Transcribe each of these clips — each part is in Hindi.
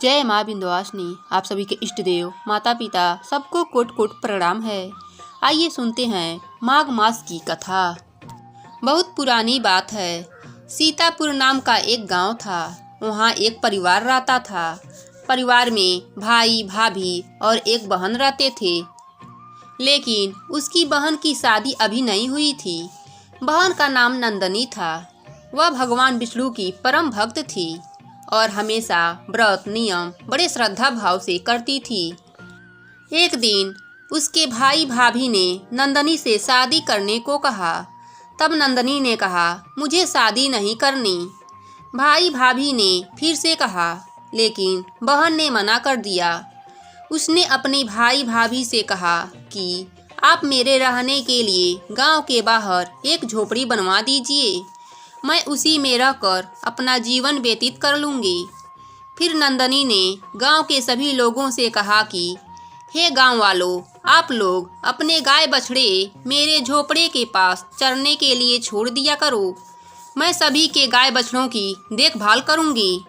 जय माँ विंध्यवासिनी। आप सभी के इष्ट देव माता पिता सबको कोट कोट प्रणाम है। आइए सुनते हैं माघ मास की कथा। बहुत पुरानी बात है। सीतापुर नाम का एक गांव था। वहाँ एक परिवार रहता था। परिवार में भाई भाभी और एक बहन रहते थे। लेकिन उसकी बहन की शादी अभी नहीं हुई थी। बहन का नाम नंदनी था। वह भगवान विष्णु की परम भक्त थी और हमेशा व्रत नियम बड़े श्रद्धा भाव से करती थी। एक दिन उसके भाई भाभी ने नंदनी से शादी करने को कहा। तब नंदनी ने कहा, मुझे शादी नहीं करनी। भाई भाभी ने फिर से कहा, लेकिन बहन ने मना कर दिया। उसने अपने भाई भाभी से कहा कि आप मेरे रहने के लिए गांव के बाहर एक झोपड़ी बनवा दीजिए। मैं उसी में रहकर अपना जीवन व्यतीत कर लूँगी। फिर नंदनी ने गांव के सभी लोगों से कहा कि हे गांव वालों, आप लोग अपने गाय बछड़े मेरे झोपड़े के पास चरने के लिए छोड़ दिया करो। मैं सभी के गाय बछड़ों की देखभाल करूँगी।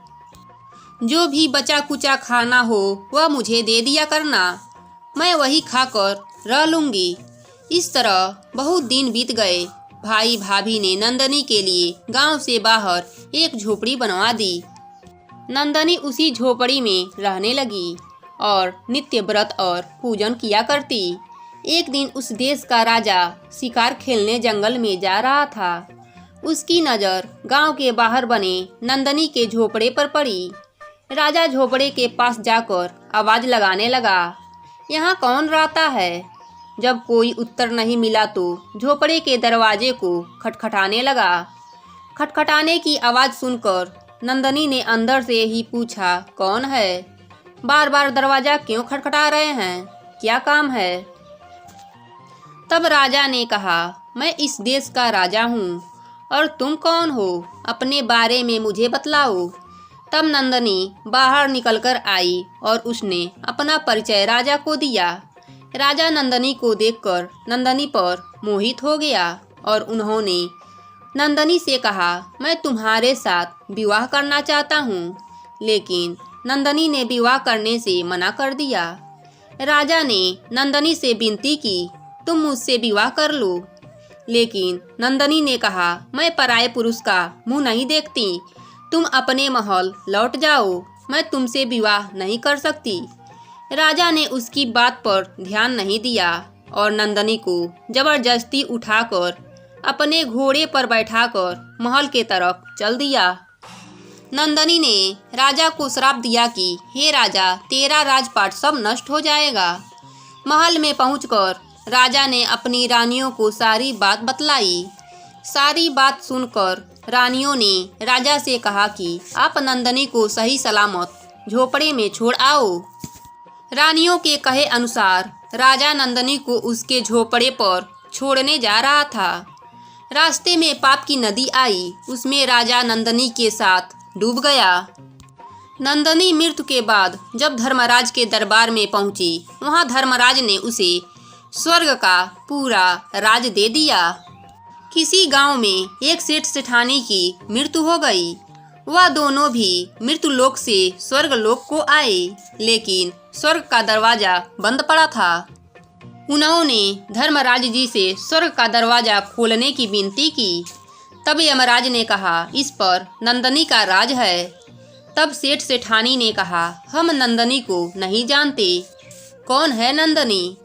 जो भी बचा कुचा खाना हो वह मुझे दे दिया करना। मैं वही खाकर रह लूँगी। इस तरह बहुत दिन बीत गए। भाई भाभी ने नंदनी के लिए गांव से बाहर एक झोपड़ी बनवा दी। नंदनी उसी झोपड़ी में रहने लगी और नित्य व्रत और पूजन किया करती। एक दिन उस देश का राजा शिकार खेलने जंगल में जा रहा था। उसकी नज़र गांव के बाहर बने नंदनी के झोपड़े पर पड़ी। राजा झोपड़े के पास जाकर आवाज़ लगाने लगा, यहाँ कौन रहता है? जब कोई उत्तर नहीं मिला तो झोपड़े के दरवाजे को खटखटाने लगा। खटखटाने की आवाज़ सुनकर नंदनी ने अंदर से ही पूछा, कौन है? बार बार दरवाज़ा क्यों खटखटा रहे हैं? क्या काम है? तब राजा ने कहा, मैं इस देश का राजा हूँ और तुम कौन हो? अपने बारे में मुझे बतलाओ। तब नंदनी बाहर निकलकर आई और उसने अपना परिचय राजा को दिया। राजा नंदनी को देखकर नंदनी पर मोहित हो गया और उन्होंने नंदनी से कहा, मैं तुम्हारे साथ विवाह करना चाहता हूँ। लेकिन नंदनी ने विवाह करने से मना कर दिया। राजा ने नंदनी से विनती की, तुम मुझसे विवाह कर लो। लेकिन नंदनी ने कहा, मैं पराये पुरुष का मुंह नहीं देखती। तुम अपने महल लौट जाओ। मैं तुमसे विवाह नहीं कर सकती। राजा ने उसकी बात पर ध्यान नहीं दिया और नंदनी को जबरदस्ती उठाकर अपने घोड़े पर बैठाकर महल के तरफ चल दिया। नंदनी ने राजा को श्राप दिया कि हे राजा, तेरा राजपाट सब नष्ट हो जाएगा। महल में पहुंचकर राजा ने अपनी रानियों को सारी बात बतलाई। सारी बात सुनकर रानियों ने राजा से कहा कि आप नंदनी को सही सलामत झोपड़े में छोड़ आओ। रानियों के कहे अनुसार राजा नंदनी को उसके झोपड़े पर छोड़ने जा रहा था। रास्ते में पाप की नदी आई। उसमें राजा नंदनी के साथ डूब गया। नंदनी मृत्यु के बाद जब धर्मराज के दरबार में पहुंची, वहां धर्मराज ने उसे स्वर्ग का पूरा राज दे दिया। किसी गांव में एक सेठ सेठानी की मृत्यु हो गई। वह दोनों भी मृत्यु लोक से स्वर्ग लोक को आए, लेकिन स्वर्ग का दरवाजा बंद पड़ा था। उन्होंने धर्मराज जी से स्वर्ग का दरवाजा खोलने की विनती की। तब यमराज ने कहा, इस पर नंदनी का राज है। तब सेठ सेठानी ने कहा, हम नंदनी को नहीं जानते। कौन है नंदनी?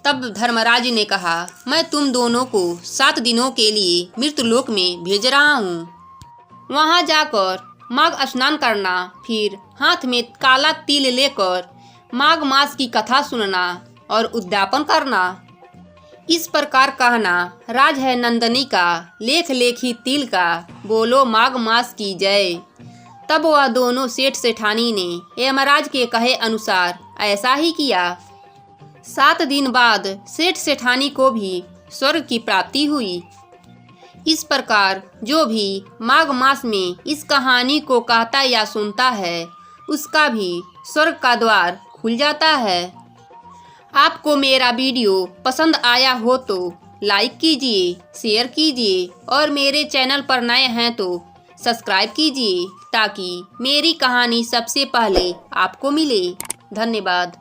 तब धर्मराज ने कहा, मैं तुम दोनों को 7 दिनों के लिए मृत्युलोक में भेज रहा हूँ। वहाँ जाकर माघ स्नान करना, फिर हाथ में काला तिल लेकर माघ मास की कथा सुनना और उद्यापन करना। इस प्रकार कहना, राज है नंदनी का, लेख लेखी तिल का, बोलो माघ मास की जय। तब वह दोनों सेठ सेठानी ने यमराज के कहे अनुसार ऐसा ही किया। 7 दिन बाद सेठ सेठानी को भी स्वर्ग की प्राप्ति हुई। इस प्रकार जो भी माघ मास में इस कहानी को कहता या सुनता है, उसका भी स्वर्ग का द्वार खुल जाता है। आपको मेरा वीडियो पसंद आया हो तो लाइक कीजिए, शेयर कीजिए और मेरे चैनल पर नए हैं तो सब्सक्राइब कीजिए ताकि मेरी कहानी सबसे पहले आपको मिले। धन्यवाद।